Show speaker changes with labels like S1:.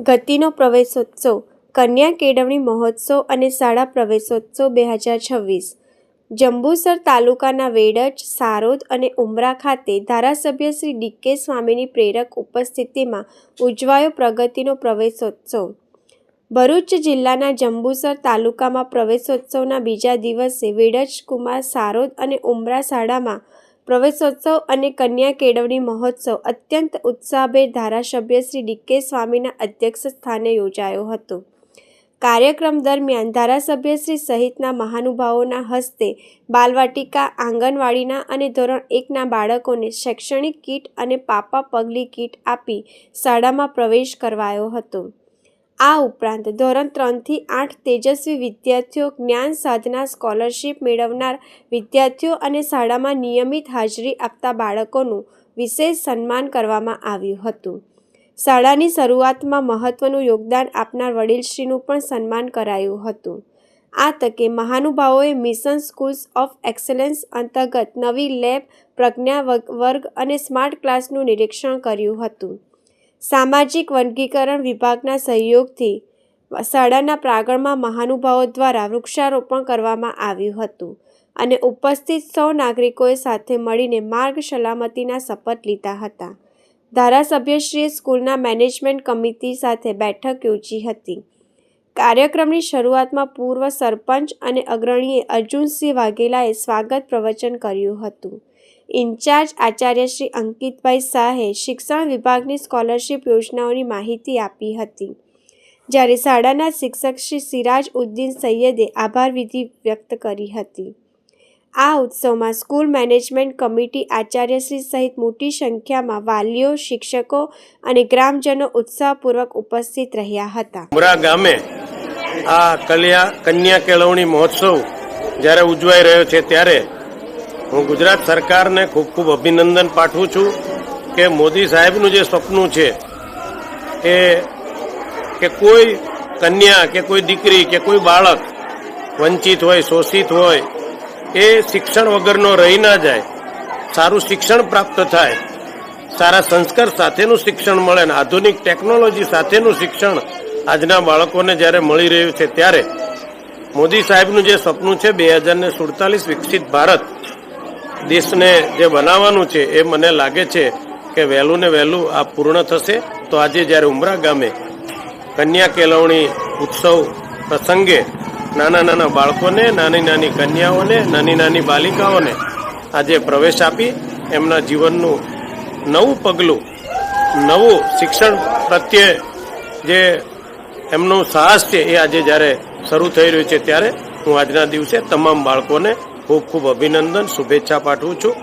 S1: ગતિનો પ્રવેશોત્સવ, કન્યા કેળવણી મહોત્સવ અને શાળા પ્રવેશોત્સવ 2026 જંબુસર તાલુકાના વેડજ, સારોદ અને ઉમરા ખાતે ધારાસભ્ય શ્રી ડી.કે. સ્વામીની પ્રેરક ઉપસ્થિતિમાં ઉજવાયો પ્રગતિનો પ્રવેશોત્સવ. ભરૂચ જિલ્લાના જંબુસર તાલુકામાં પ્રવેશોત્સવના બીજા દિવસે વેડજ, કુમાર, સારોદ અને ઉમરા શાળામાં પ્રવેશોત્સવ અને કન્યા કેળવણી મહોત્સવ અત્યંત ઉત્સાહભેર ધારાસભ્ય શ્રી ડી.કે. સ્વામીના અધ્યક્ષ સ્થાને યોજાયો હતો. કાર્યક્રમ દરમિયાન ધારાસભ્યશ્રી સહિતના મહાનુભાવોના હસ્તે બાલવાટિકા, આંગણવાડીના અને ધોરણ 1ના બાળકોને શૈક્ષણિક કીટ અને પાપા પગલી કીટ આપી શાળામાં પ્રવેશ કરવાયો હતો. આ ઉપરાંત ધોરણ 3થી 8 તેજસ્વી વિદ્યાર્થીઓ, જ્ઞાન સાધના સ્કોલરશીપ મેળવનાર વિદ્યાર્થીઓ અને શાળામાં નિયમિત હાજરી આપતા બાળકોનું વિશેષ સન્માન કરવામાં આવ્યું હતું. શાળાની શરૂઆતમાં મહત્વનું યોગદાન આપનાર વડીલશ્રીનું પણ સન્માન કરાયું હતું. આ તકે મહાનુભાવોએ મિશન સ્કૂલ્સ ઓફ એક્સેલન્સ અંતર્ગત નવી લેબ, પ્રજ્ઞા વર્ગ અને સ્માર્ટ ક્લાસનું નિરીક્ષણ કર્યું હતું. સામાજિક વર્ગીકરણ વિભાગના સહયોગથી શાળાના પ્રાંગણમાં મહાનુભાવો દ્વારા વૃક્ષારોપણ કરવામાં આવ્યું હતું અને ઉપસ્થિત સૌ નાગરિકોએ સાથે મળીને માર્ગ સલામતીના શપથ લીધા હતા. ધારાસભ્યશ્રીએ સ્કૂલના મેનેજમેન્ટ કમિટી સાથે બેઠક યોજી હતી. કાર્યક્રમની શરૂઆતમાં પૂર્વ સરપંચ અને અગ્રણીએ અર્જુનસિંહ વાઘેલાએ સ્વાગત પ્રવચન કર્યું હતું. ઇન્ચાર્જ આચાર્ય શ્રી અંકિતભાઈ શાહે શિક્ષણ વિભાગની સ્કોલરશીપ યોજનાઓની માહિતી આપી હતી, જ્યારે શાળાના શિક્ષક શ્રી સિરાજ ઉદ્દીન સૈયદે આભાર વિધિ વ્યક્ત કરી હતી. આ ઉત્સવમાં સ્કૂલ મેનેજમેન્ટ કમિટી, આચાર્યશ્રી સહિત મોટી સંખ્યામાં વાલીઓ, શિક્ષકો અને ગ્રામજનો ઉત્સાહપૂર્વક ઉપસ્થિત રહ્યા હતા.
S2: ઉમરા ગામે આ કન્યા કેળવણી મહોત્સવ જ્યારે ઉજવાઈ રહ્યો છે ત્યારે હું ગુજરાત સરકારને ખૂબ ખૂબ અભિનંદન પાઠવું છું કે મોદી સાહેબનું જે સપનું છે કે કોઈ કન્યા કે કોઈ દીકરી કે કોઈ બાળક વંચિત હોય, શોષિત હોય, એ શિક્ષણ વગરનો રહી ના જાય, સારું શિક્ષણ પ્રાપ્ત થાય, સારા સંસ્કાર સાથેનું શિક્ષણ મળે ને આધુનિક ટેકનોલોજી સાથેનું શિક્ષણ આજના બાળકોને જ્યારે મળી રહ્યું છે ત્યારે મોદી સાહેબનું જે સપનું છે 2047 વિકસિત ભારત દેશને જે બનાવવાનું છે એ મને લાગે છે કે વહેલું ને વહેલું આ પૂર્ણ થશે. તો આજે જ્યારે ઉમરા ગામે કન્યા કેળવણી ઉત્સવ પ્રસંગે નાના નાના બાળકોને, નાની નાની કન્યાઓને, નાની નાની બાલિકાઓને આજે પ્રવેશ આપી એમના જીવનનું નવું પગલું, નવું શિક્ષણ પ્રત્યે જે એમનું સાહસ છે એ આજે જ્યારે શરૂ થઈ રહ્યું છે ત્યારે હું આજના દિવસે તમામ બાળકોને ખૂબ ખૂબ અભિનંદન, શુભેચ્છા પાઠવું છું.